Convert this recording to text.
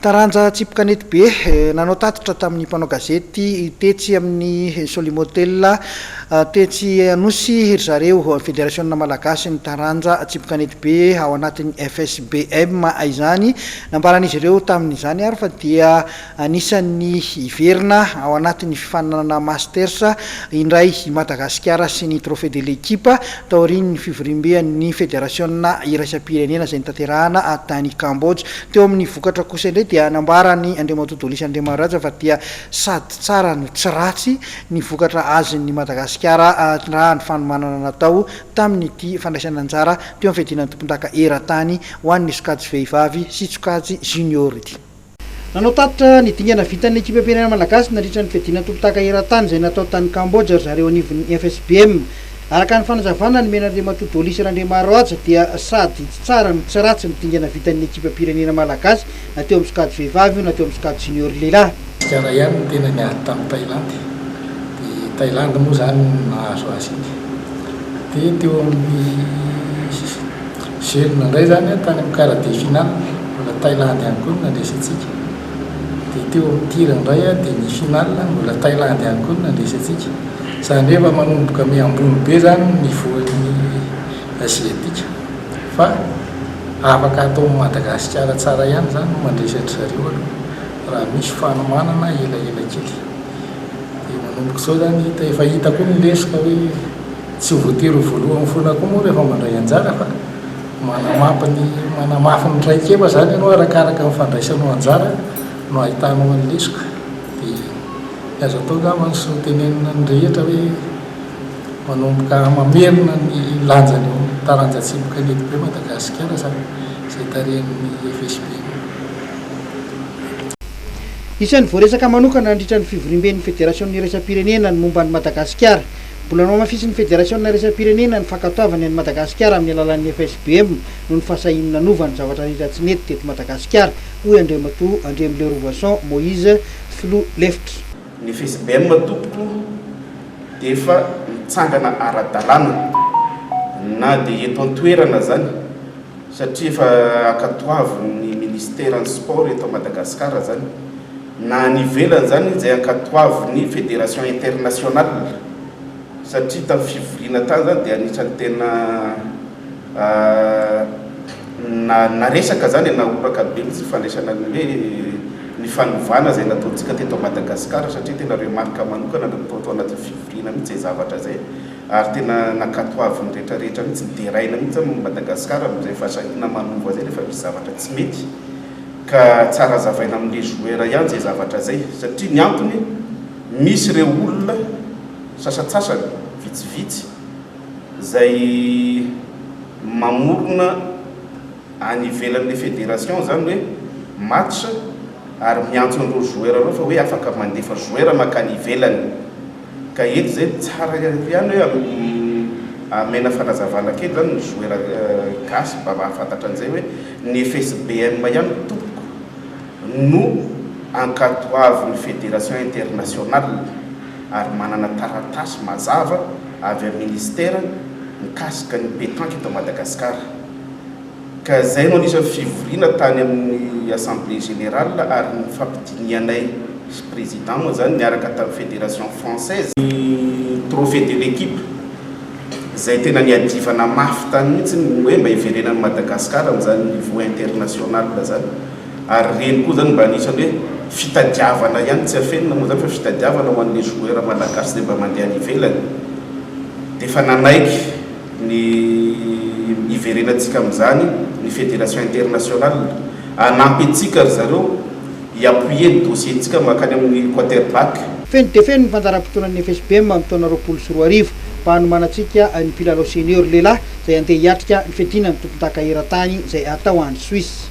Taranja Tsipikanety be nanao tatitra tamin'ny mpanao gazety tetsy amin'ny Solimotel tetsy anosy ry zareo Fédération Malagasy ny taranja Tsipikanety be ao anatin'ny FSBM izany nambaran'izy ireo tamin'izany ary fa dia anisan'ny iverina ao anatin'ny fifanana Masters indray Madagasikara sy ny trophée de l'équipe taorian'ny fivorimbean'ny Fédération iraisam-pirenena izay nitanterahana tany Kambodja teo amin'ny vokatra kosa indray dia nambarany Andriamatoto Lisy Andriamaraja fa dia sady tsara no tsy ratsy ny vokatra azon'ny Madagasikara raha ny fanomanana natao tamin'ity fandraisana anjara teo amin'ny fiadinan'ny tompon-daka eran-tany ho an'ny sokajy vehivavy sy sokajy junior ity. Nanao tatitra ny dingana vitan'ny ekipa firenena malagasy nandritra ny fiadinan'ny tompon-daka eran-tany izay natao tany Kambodja zareo anivon'ny FSBM. Araka ny fanazavana ny men'Andriamatoto Lisy Andriamaraja dia sady tsara no tsy ratsy ny dingana vitan'ny ekipa firenena malagasy na teo amin'ny sokajy vehivavy na teo amin'ny sokajy junior lehilahy. Tsara ihany no tena niady tamin'ny Tailandy. Dia Tailandy moa zany nahazo azy iny. Dia teo amin'ny jeune indray zany tany amin'ny quart de finale mbola Tailandy ihany koa nandresantsika. Dia teo amin'ny tir indray dia ny finale mbola Tailandy ihany koa nandresantsika. Izany hoe manomboka ambony be zany ny voan'ny aziatika fa afaka atao Madagasikara tsara ihany zany mandresatra zareo aloha raha misy fanomanana elaela kely. Dia manomboka izao zany efa hita koa ny lesika hoe tsy voatery voalohany foana koa moa rehefa mandray anjara fa manamafy ny traikefa zany ianao arakaraka ny fandraisanao anjara no ahitanao an'ny lesika. Azo atao gamany sy tenenina ny rehetra hoe manomboka mamerina ny lanjany taranja Tsipikanety be Madagasikara zany izay tarehan'ny FSBM. Isan'ny voaresaka manokana nandritra ny fivorimben'ny Fédération iraisam-pirenena ny momba ny Madagasikara. Mbola nao mafisy ny Fédération iraisam-pirenena ny fankatoavany ny Madagasikara amin'ny alalan'ny FSBM no ny fahasahinana nova ny zavatra rehetra tsy nety teto Madagasikara hoy Andriamatoa Andriamlerovason Moïse Flou Leftre. Ny FSBM tompoko dia efa mitsangana ara-dalàna na dia eto an-toerana zany satria efa ankatoavy ny ministère ny sport eto Madagasikara zany na ny ivelany zany izay ankatoavy ny fédération internationale satria tamin'ny fivoriana tany zany dia anisan'ny tena naresaka zany nahoraka be mitsy fandraisana ny hoe ny fanovana izay nataontsika teto Madagasikara satria tena reo marika manokana natao anaty fivoriana mihitsy izay zavatra zay ary tena nankatoavy ny rehetrarehetra mihitsy nideraina mihitsy Madagasikara amin'izay fahasahina manova zay rehefa misy zavatra tsy mety ka tsara zavaina amin'le joueur ihany zay zavatra zay satria ny antony misy ireo olona sasatsasany vitsivitsy izay mamorona any ivelan'le fédération zany hoe match ary miantso an'ireo joueur ireo fa hoe afaka mandefa joueur makany ivelany ka eto zay tsara ihany hoe amena fanazavana kely zany ny joueur gasy mba mahafantatra an'izay hoe ny FSBM ihany tompoko no ankatoavy ny fédération internationale ary manana taratasy mazava avy amin'ny ministère mikasika ny pétanque eto Madagasikara. Ka zay no anisany fivoriana tany amin'ny assemblée générale ary ny fampidinianay président moa zany niaraka tamin'ny fédération française ny trophée de l'équipe izay tena niadivana mafy tany mihitsy hoe mba hiverenan'ny Madagasikara amin'izany niveau international zany ary reny koa zany mba anisany hoe fitadiavana ihany tsy afenina moa zany fa fitadiavana ho an'le joueur malagasy izay mba mandeha any ivelany dia efa nanaiky ny iverenantsika amin'izany ny fédération internationale anampy antsika ry zareo hiappuyer ny dossier-ntsika makany amin'ny quarterback. Feno dia feno ny fandaharam-potoanan'ny FSBM amin'ny taona 2024 mba hanomanantsika ny mpilalao senior lehilahy izay andeha hiatrika ny fiadinan'ny tompon-daka eran-tany izay atao any Suisse.